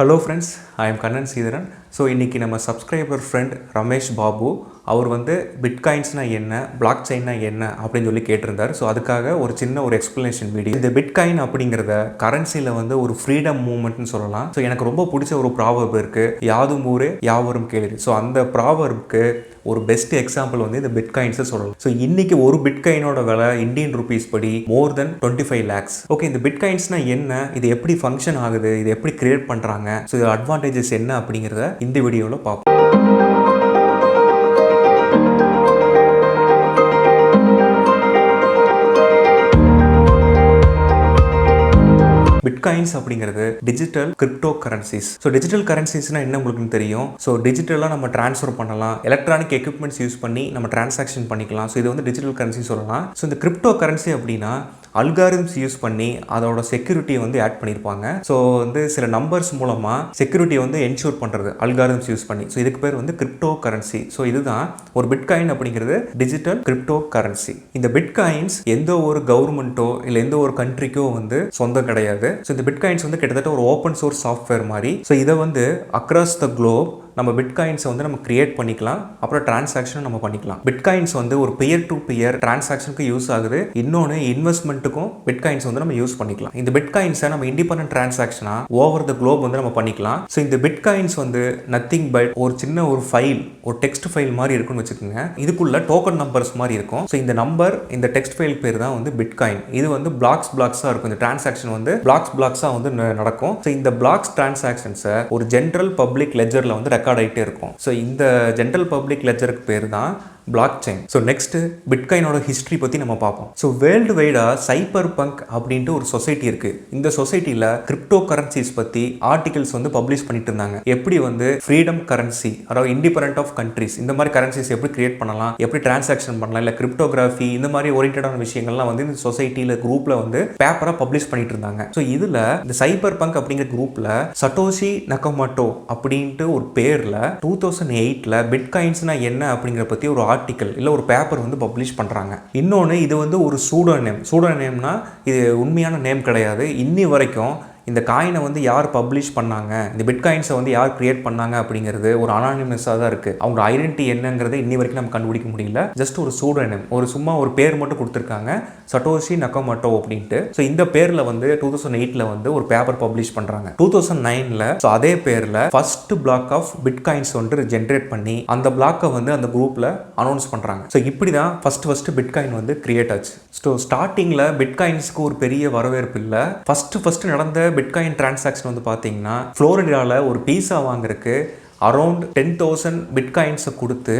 Hello friends, I am Kannan Sridharan. So இன்றைக்கி நம்ம subscriber friend Ramesh Babu அவர் வந்து பிட்காயின்ஸ்னால் என்ன, பிளாக் செயின்னா என்ன அப்படின்னு சொல்லி கேட்டிருந்தார். ஸோ அதுக்காக ஒரு சின்ன எக்ஸ்ப்ளனேஷன் வீடியோ. இந்த பிட்காயின் அப்படிங்கிறத கரன்சியில் வந்து ஒரு ஃப்ரீடம் மூவ்மெண்ட்னு சொல்லலாம். ஸோ எனக்கு ரொம்ப பிடிச்ச ஒரு ப்ராவர்ப் இருக்குது, யாதும் ஊரே யாவரும் கேளு. ஸோ அந்த ப்ராவர்புக்கு ஒரு பெஸ்ட் எக்ஸாம்பிள் வந்து இந்த பிட்காயின்ஸை சொல்லலாம். ஸோ இன்னைக்கு ஒரு பிட்காயினோட விலை இந்தியன் ருபீஸ் படி மோர் தென் 25 lakhs. ஓகே, இந்த பிட்காயின்ஸ்னால் என்ன, இது எப்படி ஃபங்க்ஷன் ஆகுது, இது எப்படி கிரியேட் பண்ணுறாங்க, ஸோ இது அட்வான்டேஜஸ் என்ன அப்படிங்கிறத இந்த வீடியோவில் பார்ப்போம். பிட்காயின்ஸ் அப்படிங்கிறது digital crypto currencies. So digital கரன்சிஸ்னால் என்ன உங்களுக்கு தெரியும். ஸோ டிஜிட்டலாக நம்ம ட்ரான்ஸ்ஃபர் பண்ணலாம், எலக்ட்ரானிக் எக்யூப்மெண்ட்ஸ் யூஸ் பண்ணி நம்ம டிரான்சாக்ஷன் பண்ணிக்கலாம். ஸோ இது வந்து டிஜிட்டல் கரன்சி சொல்லலாம். ஸோ இந்த கிரிப்டோ கரன்சி அப்படின்னா அல்காரிதம்ஸ் யூஸ் பண்ணி அதோட செக்யூரிட்டியை வந்து ஆட் பண்ணியிருப்பாங்க. ஸோ வந்து சில நம்பர்ஸ் மூலமாக செக்யூரிட்டியை வந்து என்ஷூர் பண்ணுறது அல்காரிதம்ஸ் யூஸ் பண்ணி. ஸோ இதுக்கு பேர் வந்து கிரிப்டோ கரன்சி. ஸோ இதுதான் ஒரு பிட்காயின் அப்படிங்கிறது டிஜிட்டல் கிரிப்டோ கரன்சி. இந்த பிட்காயின்ஸ் எந்த ஒரு கவர்மெண்ட்டோ இல்லை எந்த ஒரு கண்ட்ரிக்கோ வந்து சொந்தம் கிடையாது. ஸோ இந்த பிட்காயின்ஸ் வந்து கிட்டத்தட்ட ஒரு ஓப்பன் சோர்ஸ் சாஃப்ட்வேர் மாதிரி. ஸோ இதை வந்து அக்ராஸ் த குளோப் நம்ம பிட்காயின்ஸை வந்து நம்ம கிரியேட் பண்ணிக்கலாம், அப்புறம் டிரான்சாக்ஷன் நம்ம பண்ணிக்கலாம். பிட்காயின்ஸ் வந்து ஒரு பியர் டு பியர் டிரான்சாக்ஷனுக்கு யூஸ் ஆகுது. இன்னொன்று இன்வெஸ்ட்மெண்ட்டுக்கும் பிட்காயின்ஸ் வந்து நம்ம யூஸ் பண்ணிக்கலாம். இந்த பிட்காயின்ஸை நம்ம இண்டிபெண்டன்ட் டிரான்சாக்ஷனா ஓவர் த குளோப் வந்து நம்ம பண்ணிக்கலாம். ஸோ இந்த பிட்காயின்ஸ் வந்து நத்திங் பட் ஒரு சின்ன ஒரு ஃபைல், ஒரு டெக்ஸ்ட் ஃபைல் மாதிரி இருக்குன்னு வச்சுக்கோங்க. இதுக்குள்ள டோக்கன் நம்பர்ஸ் மாதிரி இருக்கும். ஸோ இந்த நம்பர், இந்த டெக்ஸ்ட் ஃபைல் பேர் தான் வந்து பிட்காயின். இது வந்து பிளாக்ஸாக இருக்கும். இந்த டிரான்சாக்ஷன் வந்து பிளாக்ஸாக வந்து நடக்கும். ஸோ இந்த பிளாக்ஸ் டிரான்சாக்ஷன்ஸை ஒரு ஜென்ரல் பப்ளிக் லெஜரில் வந்து ரெக்கார்ட் ஆகிட்டே இருக்கும். ஸோ இந்த ஜென்ரல் பப்ளிக் லெஜருக்கு பேர் தான் பிளாக் செயின். ஸோ நெக்ஸ்ட் பிட்காயினோட ஹிஸ்ட்ரி பற்றி நம்ம பார்ப்போம். ஸோ வேர்ல்டு வைடாக சைபர் பங்க் அப்படின்ட்டு ஒரு சொசைட்டி இருக்குது. இந்த சொசைட்டியில் கிரிப்டோ கரன்சிஸ் பற்றி ஆர்டிகல்ஸ் வந்து பப்ளிஷ் பண்ணிட்டு இருந்தாங்க. எப்படி வந்து ஃப்ரீடம் கரன்சி, அதாவது இண்டிபெண்டன்ட் ஆஃப் கண்ட்ரிஸ், இந்த மாதிரி கரன்சிஸ் எப்படி கிரியேட் பண்ணலாம், எப்படி டிரான்சாக்ஷன் பண்ணலாம், இல்லை கிரிப்டோகிராஃபி இந்த மாதிரி ஓரியன்டான விஷயங்கள்லாம் வந்து இந்த சொசைட்டியில் குரூப்பில் வந்து பேப்பராக பப்ளிஷ் பண்ணிட்டு இருந்தாங்க. ஸோ இதில் இந்த சைபர் பங்க் அப்படிங்கிற குரூப்பில் சட்டோஷி நக்கமோட்டோ அப்படின்ட்டு ஒரு பேரில் 2008 பிட்காயின்ஸ்னா என்ன அப்படிங்கிற பற்றி ஒரு ஆர்டிக்கல் இல்லை ஒரு பேப்பர் வந்து பப்ளிஷ் பண்ணுறாங்க. இன்னொன்று, இது வந்து ஒரு சூடோநேம்னா இது உண்மையான நேம் கிடையாது. இன்னி வரைக்கும் இந்த காயினை வந்து யார் பப்ளிஷ் பண்ணாங்க, இந்த பிட்காயின்ஸை வந்து யார் கிரியேட் பண்ணாங்க அப்படிங்கிறது ஒரு அனானிமஸாக தான் இருக்குது. அவங்க ஐடென்டிட்டி என்னங்கிறத இன்னி வரைக்கும் நம்ம கண்டுபிடிக்க முடியல. ஜஸ்ட் ஒரு சூடோநேம், ஒரு சும்மா ஒரு பேர் மட்டும் கொடுத்துருக்காங்க, சட்டோஷி நக்கமோட்டோ அப்படின்ட்டு. ஸோ இந்த பேரில் வந்து 2008 வந்து ஒரு பேப்பர் பப்ளிஷ் பண்ணுறாங்க. 2009 ஸோ அதே பேரில் ஃபர்ஸ்ட் பிளாக் ஆஃப் பிட்காயின்ஸ் வந்து ஜென்ரேட் பண்ணி அந்த பிளாக்கை வந்து அந்த குரூப்பில் அனௌன்ஸ் பண்ணுறாங்க. ஸோ இப்படி தான் ஃபர்ஸ்ட் பிட்காயின் வந்து கிரியேட் ஆச்சு. ஸோ ஸ்டார்டிங்கில் பிட்காயின்ஸ்க்கு ஒரு பெரிய வரவேற்பு இல்லை. ஃபர்ஸ்ட் நடந்த பிட்காயின் டிரான்சாக்ஷன் வந்து பார்த்தீங்கன்னா ஃப்ளோரிடாவில் ஒரு பீஸா வாங்குறதுக்கு அரௌண்ட் 10,000 பிட்காயின்ஸை கொடுத்து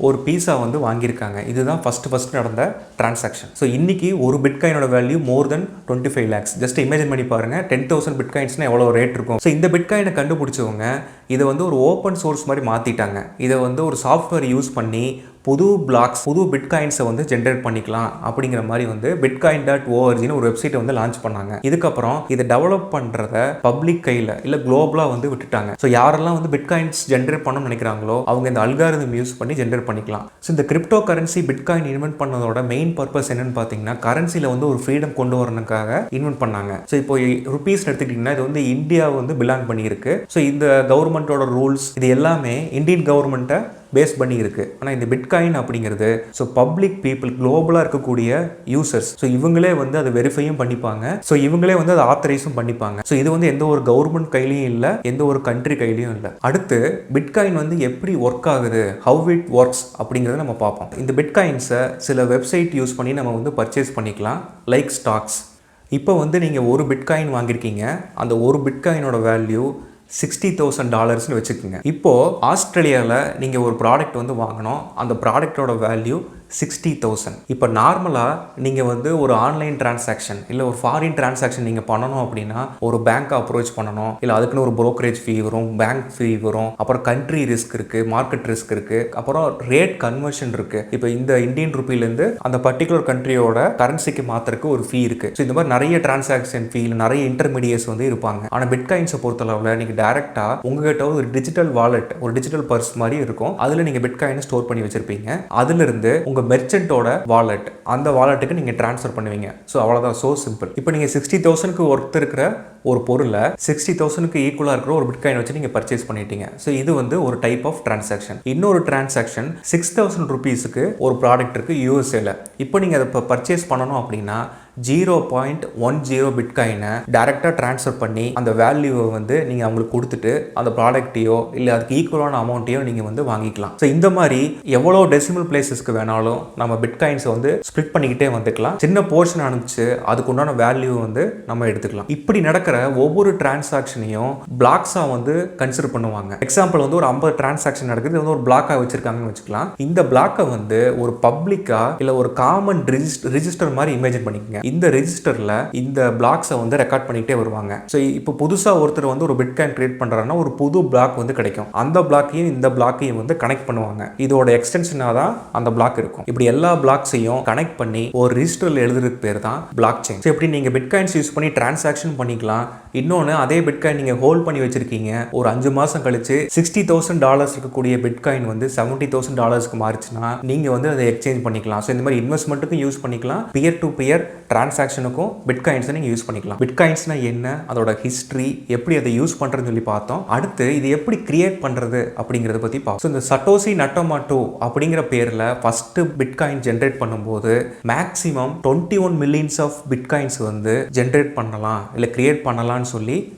ஒரு பீஸா வந்து வாங்கியிருக்காங்க. இதுதான் ஃபர்ஸ்ட் நடந்த டிரான்சாக்ஷன். ஸோ இன்னைக்கு ஒரு பிட்காயினோட வேல்யூ மோர் தென் 25 lakhs. ஜஸ்ட் இமேஜின் பண்ணி பாருங்க, 10,000 பிட்காயின்ஸ்னா எவ்வளோ ரேட் இருக்கும். ஸோ இந்த பிட்காயினை கண்டுபிடிச்சவங்க இதை வந்து ஒரு ஓப்பன் சோர்ஸ் மாதிரி மாற்றிட்டாங்க. இதை வந்து ஒரு சாஃப்ட்வேர் யூஸ் பண்ணி புது பிட்காயின்ஸை வந்து ஜென்ரேட் பண்ணிக்கலாம் அப்படிங்கிற மாதிரி வந்து bitcoin.orgன்னு ஒரு வெப்சைட்டை வந்து லான்ச் பண்ணாங்க. இதுக்கப்புறம் இதை டெவலப் பண்ணுறத பப்ளிக் கையில் இல்லை குளோபலாக வந்து விட்டுட்டாங்க. ஸோ யாரெல்லாம் வந்து பிட்காயின்ஸ் ஜென்ரேட் பண்ணணும்னு நினைக்கிறாங்களோ அவங்க இந்த அல்காரிதம் யூஸ் பண்ணி ஜென்ரேட் பண்ணிக்கலாம். ஸோ இந்த கிரிப்டோ கரன்சி பிட்காயின் இன்வென்ட் பண்ணதோட மெயின் பர்பஸ் என்னன்னு பார்த்தீங்கன்னா கரன்சியில் வந்து ஒரு ஃப்ரீடம் கொண்டு வரணுக்காக இன்வென்ட் பண்ணாங்க. ஸோ இப்போ ருபீஸ் எடுத்துக்கிட்டிங்கன்னா இது வந்து இந்தியா வந்து பிலாங் பண்ணியிருக்கு. ஸோ இந்த கவர்மெண்ட்டோட ரூல்ஸ் இது எல்லாமே இந்தியன் கவர்மெண்ட்டை பேஸ் பண்ணி இருக்கு. ஆனால் இந்த பிட்காயின் அப்படிங்கிறது ஸோ பப்ளிக் பீப்புள் குளோபலாக இருக்கக்கூடிய யூசர்ஸ், ஸோ இவங்களே வந்து அதை வெரிஃபையும் பண்ணிப்பாங்க. ஸோ இவங்களே வந்து அதை ஆத்தரைஸும் பண்ணிப்பாங்க. ஸோ இது வந்து எந்த ஒரு கவர்மெண்ட் கையிலையும் இல்லை, எந்த ஒரு கண்ட்ரி கையிலையும் இல்லை. அடுத்து பிட்காயின் வந்து எப்படி ஒர்க் ஆகுது, ஹவ் இட் ஒர்க்ஸ் அப்படிங்கிறத நம்ம பார்ப்போம். இந்த பிட்காயின்ஸை சில வெப்சைட் யூஸ் பண்ணி நம்ம வந்து பர்ச்சேஸ் பண்ணிக்கலாம், லைக் ஸ்டாக்ஸ். இப்போ வந்து நீங்கள் ஒரு பிட்காயின் வாங்கியிருக்கீங்க, அந்த ஒரு பிட்காயினோட வேல்யூ $60,000 வச்சுக்கோங்க. இப்போது ஆஸ்திரேலியாவில் நீங்கள் ஒரு ப்ராடக்ட் வந்து வாங்கணும், அந்த ப்ராடக்டோட வேல்யூ 60,000. இப்போ நார்மலாக நீங்கள் வந்து ஒரு ஆன்லைன் டிரான்சாக்ஷன் இல்லை ஒரு ஃபாரின் டிரான்சாக்ஷன் நீங்கள் பண்ணணும் அப்படின்னா ஒரு பேங்க்கை அப்ரோச் பண்ணணும், இல்லை அதுக்குன்னு ஒரு ப்ரோக்கரேஜ் ஃபீ வரும், பேங்க் ஃபீ வரும், அப்புறம் கண்ட்ரி ரிஸ்க் இருக்குது, மார்க்கெட் ரிஸ்க் இருக்குது, அப்புறம் ரேட் கன்வர்ஷன் இருக்குது. இப்போ இந்த இந்தியன் ருப்பிலேருந்து அந்த பர்டிகுலர் கண்ட்ரியோட கரன்சிக்கு மாற்றுறதுக்கு ஒரு ஃபீ இருக்குது. ஸோ இந்த மாதிரி நிறைய டிரான்சாக்ஷன் ஃபீல், நிறைய இன்டர்மீடியேட்ஸ் வந்து இருப்பாங்க. ஆனால் பிட்காயின்ஸை பொறுத்தளவில் நீங்கள் டேரெக்டாக உங்ககிட்ட ஒரு டிஜிட்டல் வாலெட், ஒரு டிஜிட்டல் பர்ஸ் மாதிரி இருக்கும், அதில் நீங்கள் பிட்காயினை ஸ்டோர் பண்ணி வச்சிருப்பீங்க. அதிலிருந்து உங்கள் உங்கள் மெர்ச்சன்ட்டோட வாலெட், அந்த வாலெட்டுக்கு நீங்கள் ட்ரான்ஸ்ஃபர் பண்ணுவீங்க. ஸோ அவ்வளோதான், ஸோ சிம்பிள். இப்போ நீங்கள் 60,000க்கு ஒர்த் இருக்கிற ஒரு பொருளை 60,000க்கு ஈக்குவலாக இருக்கிற ஒரு பிட்காயின் வச்சு நீங்கள் பர்ச்சேஸ் பண்ணிட்டீங்க. ஸோ இது வந்து ஒரு டைப் ஆஃப் டிரான்சாக்ஷன். இன்னொரு டிரான்சாக்ஷன் 6,000 ருபீஸுக்கு ஒரு ப்ராடக்ட் இருக்குது யூஎஸ்ஏல. இப்போ நீங்கள் அதை இப்போ பர்ச்சேஸ் பண்ணணும் அப்படின்னா 0.10 பிட்காயினை டைரெக்டாக ட்ரான்ஸ்ஃபர் பண்ணி அந்த வேல்யூவை வந்து நீங்கள் அவங்களுக்கு கொடுத்துட்டு அந்த ப்ராடக்ட்டையோ இல்லை அதுக்கு ஈக்குவலான அமௌண்ட்டையோ நீங்கள் வந்து வாங்கிக்கலாம். ஸோ இந்த மாதிரி எவ்வளோ டெசிமல் பிளேசஸ்க்கு வேணாலும் நம்ம பிட்காயின்ஸை வந்து ஸ்ப்ளிட் பண்ணிக்கிட்டே வந்துக்கலாம். சின்ன போர்ஷன் அனுப்பிச்சு அதுக்கு உண்டான வேல்யூ வந்து நம்ம எடுத்துக்கலாம். இப்படி நடக்கிற ஒவ்வொரு டிரான்சாக்ஷனையும் பிளாக்ஸாக வந்து கன்சிடர் பண்ணுவாங்க. எக்ஸாம்பிள் வந்து ஒரு 50 டிரான்சாக்ஷன் நடக்குது, வந்து ஒரு பிளாக்காக வச்சிருக்காங்கன்னு வச்சுக்கலாம். இந்த பிளாக்கை வந்து ஒரு பப்ளிக்கா இல்லை ஒரு காமன் ரிஜிஸ்டர் மாதிரி இமேஜின் பண்ணிக்கோங்க. இந்த ரெஜிஸ்டர்ல இந்த பிளாக்ஸை வந்து ரெக்கார்ட் பண்ணிட்டே வருவாங்க. ஸோ இப்போ புதுசாக ஒருத்தர் வந்து ஒரு பிட்காயின் கிரியேட் பண்ணுறாருன்னா ஒரு புது பிளாக் வந்து கிடைக்கும். அந்த பிளாக்கையும் இந்த பிளாக்கையும் வந்து கனெக்ட் பண்ணுவாங்க. இதோட எக்ஸ்டென்ஷனாக தான் அந்த பிளாக் இருக்கும். இப்படி எல்லா பிளாக்ஸையும் கனெக்ட் பண்ணி ஒரு ரெஜிஸ்டரில் எழுதுறதுக்கு பேர் தான் பிளாக் செயின். ஸோ இப்படி நீங்கள் பிட்காயின்ஸ் யூஸ் பண்ணி டிரான்சாக்ஷன் பண்ணிக்கலாம். இன்னொன்று, அதே பிட்காயின் நீங்கள் ஹோல்ட் பண்ணி வச்சிருக்கீங்க, ஒரு 5 மாதம் கழிச்சு $60,000 இருக்கக்கூடிய பிட்காயின் வந்து $70,000 மாறிச்சுன்னா நீங்கள் வந்து அதை எக்ஸ்சேஞ்ச் பண்ணிக்கலாம். ஸோ இந்த மாதிரி இன்வெஸ்ட்மெண்ட்டுக்கும் யூஸ் பண்ணிக்கலாம், பியர் டு பியர் டிரான்சாக்ஷனுக்கும் பிட்காயின்ஸை நீங்கள் யூஸ் பண்ணிக்கலாம். பிட்காயின்ஸ்னா என்ன, அதோட ஹிஸ்ட்ரி, எப்படி அதை யூஸ் பண்ணுறதுன்னு சொல்லி பார்த்தோம். அடுத்து இது எப்படி கிரியேட் பண்ணுறது அப்படிங்கிறத பற்றி பார்த்தோம். ஸோ இந்த சட்டோஷி நக்கமோட்டோ அப்படிங்கிற பேரில் ஃபஸ்ட்டு பிட்காயின் ஜென்ரேட் பண்ணும்போது மேக்ஸிமம் 21 மில்லியன்ஸ் ஆஃப் பிட்காயின்ஸ் வந்து ஜென்ரேட் பண்ணலாம் இல்லை கிரியேட் பண்ணலாம்னு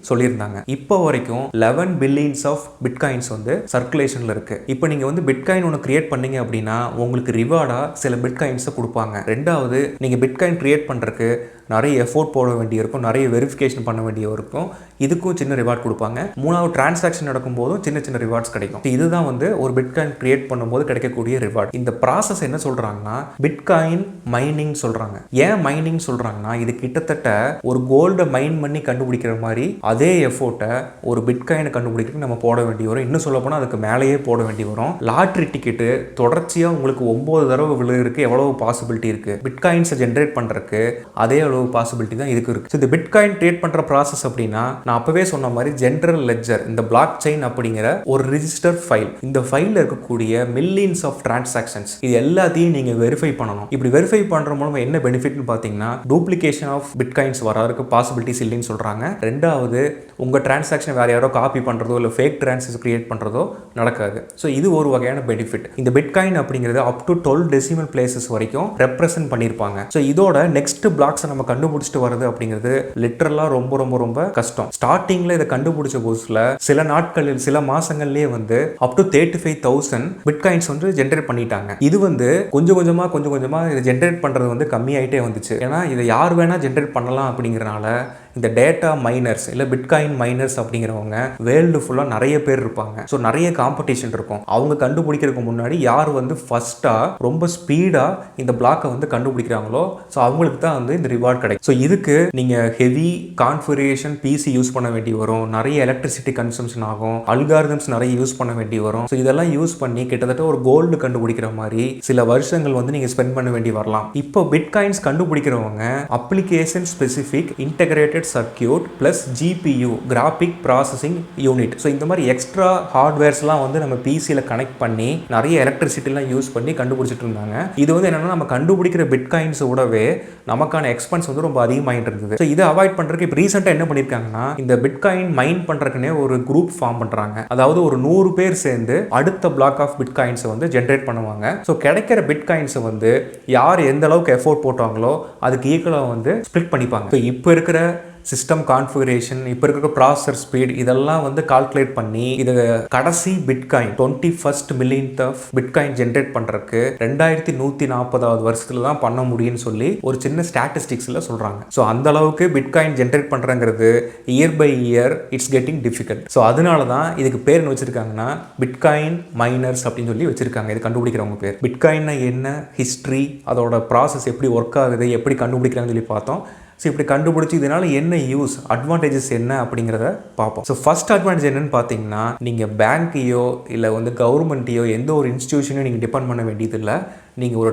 சொல்லியிருந்தாங்க. இப்போ வரைக்கும் 11 பில்லியன்ஸ் ஆஃப் பிட்காயின்ஸ் வந்து சர்க்குலேஷனில் இருக்குது. இப்போ நீங்கள் வந்து பிட்காயின் ஒன்று கிரியேட் பண்ணீங்க அப்படின்னா உங்களுக்கு ரிவார்டாக சில பிட்காயின்ஸை கொடுப்பாங்க. ரெண்டாவது, நீங்கள் பிட்காயின் கிரியேட் பண்ணுறதுக்கு நிறைய எஃபோர்ட் போட வேண்டியிருக்கும், நிறைய வெரிஃபிகேஷன் பண்ண வேண்டிய இருக்கும். இதுக்கும் சின்ன ரிவார்ட் கொடுப்பாங்க. மூணாவது, டிரான்சாக்ஷன் நடக்கும்போதும் சின்ன சின்ன ரிவார்ட்ஸ் கிடைக்கும். இதுதான் வந்து ஒரு பிட்காயின் கிரியேட் பண்ணும்போது கிடைக்கக்கூடிய ரிவார்ட். இந்த ப்ராசஸ் என்ன சொல்றாங்கன்னா பிட்காயின் மைனிங் சொல்றாங்க. ஏன் மைனிங் சொல்றாங்கன்னா இது கிட்டத்தட்ட ஒரு கோல்டை மைன் பண்ணி கண்டுபிடிக்கிற மாதிரி அதே எஃபோர்ட்டை ஒரு பிட்காயினை கண்டுபிடிக்கிறதுக்கு நம்ம போட வேண்டி வரும். இன்னும் சொல்ல போனால் அதுக்கு மேலேயே போட வேண்டி வரும். லாட்ரி டிக்கெட்டு தொடர்ச்சியாக உங்களுக்கு 9 தடவை விழுகிறதுக்கு எவ்வளவு பாசிபிலிட்டி இருக்கு. பிட்காயின்ஸை ஜென்ரேட் பண்றதுக்கு அதே அளவு பாசிபிலிட்டி தான் இதுக்கு இருக்கு. இந்த பிட்காயின் கிரியேட் பண்ற ப்ராசஸ் அப்படின்னா நான் அப்பவே சொன்ன மாதிரி ஜெனரல் லெட்ஜர், இந்த பிளாக் செயின் அப்படிங்கிற ஒரு ரிஜிஸ்டர் ஃபைல், இந்த ஃபைல்ல இருக்கக்கூடிய மில்லியன்ஸ் ஆஃப் டிரான்சாக்ஷன்ஸ் இது எல்லாத்தையும் நீங்க வெரிஃபை பண்ணணும். இப்படி வெரிஃபை பண்ற மூலமா என்ன பெனிஃபிட்னு பாத்தீங்கன்னா டூப்ளிகேஷன் ஆஃப் பிட்காயின்ஸ் வராதுக்கு பாசிபிலிட்டிஸ் இல்லைன்னு சொல்றாங்க. ரெண்டாவது, உங்க டிரான்சாக்ஷன் வேற யாரோ காப்பி பண்றதோ இல்லை ஃபேக் டிரான்சாக்ஷன் கிரியேட் பண்றதோ நடக்காது. ஸோ இது ஒரு வகையான பெனிஃபிட். இந்த பிட்காயின் அப்படிங்கிறது அப் டு 12 டெசிமல் பிளேசஸ் வரைக்கும் ரெப்ரசென்ட் பண்ணியிருப்பாங்க. ஸோ இதோட நெக்ஸ்ட் பிளாக்ஸை நம்ம கண்டுபிடிச்சிட்டு வருது அப்படிங்கிறது லிட்டரலா ரொம்ப ரொம்ப ரொம்ப கஷ்டம். ஸ்டார்டிங்ல இதை கண்டுபிடிச்ச புதுசுல சில நாட்களில் சில மாசங்கள்லயே வந்து அப் டு 35,000 பிட்காயின்ஸ் வந்து ஜென்ரேட் பண்ணிட்டாங்க. இது வந்து கொஞ்சம் கொஞ்சமா இதை ஜென்ரேட் பண்றது வந்து கம்மியாயிட்டே வந்துச்சு. ஏன்னா இதை யார் வேணா ஜென்ரேட் பண்ணலாம் அப்படிங்கறனால இந்த டேட்டா மைனர்ஸ் இல்லை பிட்காயின் மைனர்ஸ் அப்படிங்கிறவங்க வேர்ல்டு ஃபுல்லாக நிறைய பேர் இருப்பாங்க. ஸோ நிறைய காம்படிஷன் இருக்கும். அவங்க கண்டுபிடிக்கிறதுக்கு முன்னாடி யார் வந்து ஃபர்ஸ்ட்டாக ரொம்ப ஸ்பீடாக இந்த பிளாக்கை வந்து கண்டுபிடிக்கிறாங்களோ ஸோ அவங்களுக்கு தான் வந்து இந்த ரிவார்ட் கிடைக்கும். ஸோ இதுக்கு நீங்கள் ஹெவி கான்ஃபிகரேஷன் பிசி யூஸ் பண்ண வேண்டி வரும், நிறைய எலக்ட்ரிசிட்டி கன்சம்ஷன் ஆகும், அல்காரிதம்ஸ் நிறைய யூஸ் பண்ண வேண்டி வரும். ஸோ இதெல்லாம் யூஸ் பண்ணி கிட்டத்தட்ட ஒரு கோல்டு கண்டுபிடிக்கிற மாதிரி சில வருஷங்கள் வந்து நீங்கள் ஸ்பெண்ட் பண்ண வேண்டி வரலாம். இப்போ பிட்காயின்ஸ் கண்டுபிடிக்கிறவங்க application specific integrated circuit plus GPU graphic processing unit. So இந்த மாதிரி எக்ஸ்ட்ரா ஹார்ட்வேர்ஸ்லாம் வந்து நம்ம பிசியில் கனெக்ட் பண்ணி நிறைய எலக்ட்ரிசிட்டிலாம் யூஸ் பண்ணி கண்டுபிடிச்சிட்டு இருந்தாங்க. இது வந்து என்னன்னா நம்ம கண்டுபிடிக்கிற பிட்காயின்ஸை விடவே நமக்கான எக்ஸ்பென்ஸ் வந்து ரொம்ப அதிகமாகிட்டு இருந்தது. ஸோ இதை அவாய்ட் பண்ணுறதுக்கு இப்போ ரீசெண்டாக என்ன பண்ணியிருக்காங்கன்னா இந்த பிட்காயின் மைன் பண்ணுறதுக்குன்னே ஒரு குரூப் ஃபார்ம் பண்ணுறாங்க. அதாவது ஒரு 100 பேர் சேர்ந்து அடுத்த பிளாக் ஆஃப் பிட்காயின்ஸை வந்து ஜென்ரேட் பண்ணுவாங்க. ஸோ கிடைக்கிற பிட்காயின்ஸை வந்து யார் எந்த அளவுக்கு எஃபோர்ட் போட்டாங்களோ அதுக்கு ஈக்குவலாக வந்து ஸ்ப்ளிட் பண்ணிப்பாங்க. ஸோ இப்போ இருக்கிற சிஸ்டம் கான்ஃபிகரேஷன், இப்போ இருக்கிற ப்ராசஸர் ஸ்பீட் இதெல்லாம் வந்து கால்குலேட் பண்ணி இதை கடைசி bitcoin 21st millionth of bitcoin generate பண்ணுறதுக்கு 2140வது வருஷத்துல தான் பண்ண முடியும்னு சொல்லி ஒரு சின்ன ஸ்டாட்டிஸ்டிக்ஸில் சொல்கிறாங்க. ஸோ அந்த அளவுக்கு பிட்காயின் ஜென்ரேட் பண்ணுறங்கிறது year by year it's getting difficult. So அதனால தான் இதுக்கு பேர் என்ன வச்சிருக்காங்கன்னா பிட்காயின் மைனர்ஸ் அப்படின்னு சொல்லி வச்சிருக்காங்க. இது கண்டுபிடிக்கிறவங்க பேர். பிட்காயின்னா என்ன, ஹிஸ்ட்ரி, அதோட ப்ராசஸ் எப்படி ஒர்க் ஆகுது, எப்படி கண்டுபிடிக்கிறாங்கன்னு சொல்லி பார்த்தோம். ஸோ இப்படி கண்டுபிடிச்சி இதனால என்ன யூஸ், அட்வான்டேஜஸ் என்ன அப்படிங்கிறத பார்ப்போம். ஸோ ஃபர்ஸ்ட் அட்வான்டேஜ் என்னன்னு பார்த்தீங்கன்னா நீங்கள் பேங்க்கையோ இல்லை வந்து கவர்மெண்ட்டையோ எந்த ஒரு இன்ஸ்டிடியூஷனையும் நீங்கள் டிபெண்ட் பண்ண வேண்டியது இல்லை. நீங்கள் ஒரு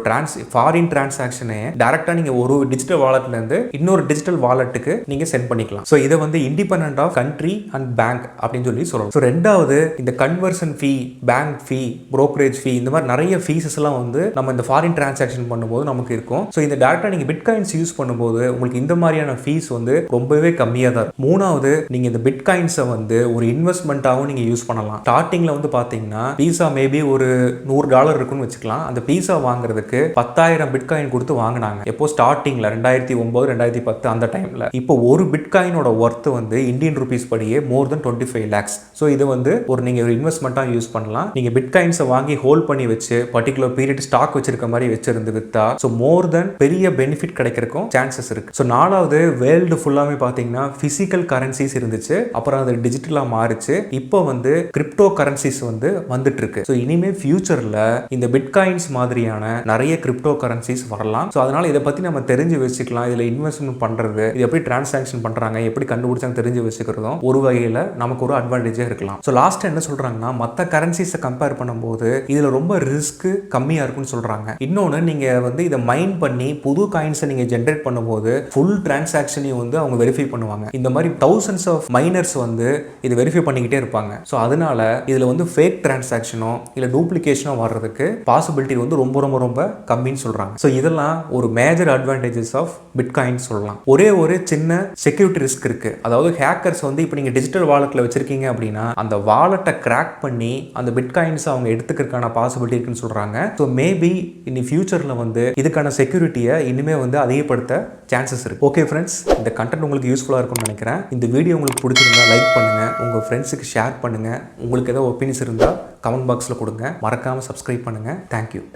ஃபாரின் டிரான்சாக்ஷனை டேரெக்டாக நீங்கள் ஒரு டிஜிட்டல் வாலெட்லேருந்து இன்னொரு டிஜிட்டல் வாலெட்டுக்கு நீங்கள் சென்ட் பண்ணிக்கலாம். ஸோ இதை வந்து independent of country and bank அப்படின்னு சொல்லலாம். ஸோ ரெண்டாவது இந்த conversion fee, bank fee, brokerage fee, இந்த மாதிரி நிறைய ஃபீஸஸ் எல்லாம் வந்து நம்ம இந்த ஃபாரின் டிரான்சாக்ஷன் பண்ணும்போது நமக்கு இருக்கும். ஸோ இந்த டேரெக்டாக நீங்கள் பிட்காயின்ஸ் யூஸ் பண்ணும்போது உங்களுக்கு இந்த மாதிரியான ஃபீஸ் வந்து ரொம்பவே கம்மியாக தான் இருக்கும். மூணாவது நீங்கள் இந்த பிட்காயின்ஸை வந்து ஒரு இன்வெஸ்ட்மெண்ட்டாகவும் நீங்கள் யூஸ் பண்ணலாம். ஸ்டார்டிங்கில் வந்து பார்த்தீங்கன்னா பீஸா மேபி ஒரு $100 இருக்குன்னு வச்சுக்கலாம். அந்த பீஸா வாங்குறதுக்கு 10,000 பிட்காயின் கொடுத்து வாங்கினாங்க. எப்போ ஸ்டார்டிங்கில் 2009 2010 அந்த டைமில். இப்போ ஒரு பிட்காயினோட ஒர்த் வந்து இந்தியன் ருபீஸ் படியே more than 25 lakhs. ஸோ இது வந்து நீங்கள் ஒரு இன்வெஸ்ட்மெண்ட்டாக யூஸ் பண்ணலாம். நீங்கள் பிட்காயின்ஸை வாங்கி ஹோல்ட் பண்ணி வச்சு பர்டிகுலர் பீரியட் ஸ்டாக் வச்சிருக்க மாதிரி வச்சிருந்து வித்தா ஸோ மோர் தென் பெரிய பெனிஃபிட் கிடைக்கிறதுக்கும் சான்சஸ் இருக்கு. ஸோ நாலாவது வேர்ல்டு ஃபுல்லாமே பார்த்தீங்கன்னா பிசிக்கல் கரன்சிஸ் இருந்துச்சு, அப்புறம் அது டிஜிட்டலாக மாறிச்சு. இப்போ வந்து கிரிப்டோ கரன்சிஸ் வந்து வந்துட்டு இருக்கு. ஸோ இனிமே ஃபியூச்சரில் இந்த பிட்காயின்ஸ் மாதிரியான நிறைய கிரிப்டோ கரன்சிஸ் வரலாம். ஸோ அதனால இதை பற்றி நம்ம தெரிஞ்சு வச்சுக்கலாம். இதில் இன்வெஸ்ட்மெண்ட் பண்ணுறது, இது எப்படி டிரான்சாக்ஷன் பண்ணுறாங்க, எப்படி கண்டுபிடிச்சாங்க தெரிஞ்சு வச்சுக்கிறதும் ஒரு வகையில் நமக்கு ஒரு அட்வான்டேஜாக இருக்கலாம். ஸோ லாஸ்ட் என்ன சொல்கிறாங்கன்னா மற்ற கரன்சிஸை கம்பேர் பண்ணும்போது இதில் ரொம்ப ரிஸ்க் கம்மியாக இருக்குன்னு சொல்கிறாங்க. இன்னொன்று நீங்கள் வந்து இதை மைன் பண்ணி புது காயின்ஸை நீங்கள் ஜென்ரேட் பண்ணும்போது ஃபுல் டிரான்சாக்ஷனையும் வந்து அவங்க வெரிஃபை பண்ணுவாங்க. இந்த மாதிரி thousands ஆஃப் மைனர்ஸ் வந்து இதை வெரிஃபை பண்ணிக்கிட்டே இருப்பாங்க. ஸோ அதனால இதில் வந்து ஃபேக் டிரான்சாக்ஷனோ இல்லை டூப்ளிகேஷனோ வர்றதுக்கு பாசிபிலிட்டி வந்து ரொம்ப ரொம்ப ரொம்ப கம்மின்னு சொல்கிறாங்க. ஸோ இதெல்லாம் ஒரு மேஜர் அட்வான்டேஜஸ் ஆஃப் பிட்காயின் சொல்லலாம். ஒரே ஒரு சின்ன செக்யூரிட்டி ரிஸ்க் இருக்குது. அதாவது ஹேக்கர்ஸ் வந்து இப்போ நீங்கள் டிஜிட்டல் வாலெட்டில் வச்சிருக்கீங்க அப்படின்னா அந்த வாலெட்டை கிராக் பண்ணி அந்த பிட்காயின்ஸ் அவங்க எடுத்துக்கிறதுக்கான பாசிபிலிட்டி இருக்குன்னு சொல்கிறாங்க. ஸோ மேபி இனி ஃபியூச்சரில் வந்து இதுக்கான செக்யூரிட்டியை இனிமேல் வந்து அதிகப்படுத்த சான்சஸ் இருக்குது. ஓகே ஃப்ரெண்ட்ஸ், இந்த கண்டென்ட் உங்களுக்கு யூஸ்ஃபுல்லாக இருக்கும்னு நினைக்கிறேன். இந்த வீடியோ உங்களுக்கு பிடிச்சிருந்தா லைக் பண்ணுங்கள், உங்கள் ஃப்ரெண்ட்ஸுக்கு ஷேர் பண்ணுங்கள். உங்களுக்கு ஏதாவது ஒப்பீனியன்ஸ் இருந்தால் கமெண்ட் பாக்ஸில் கொடுங்க. மறக்காமல் சப்ஸ்கிரைப் பண்ணுங்கள். தேங்க்யூ.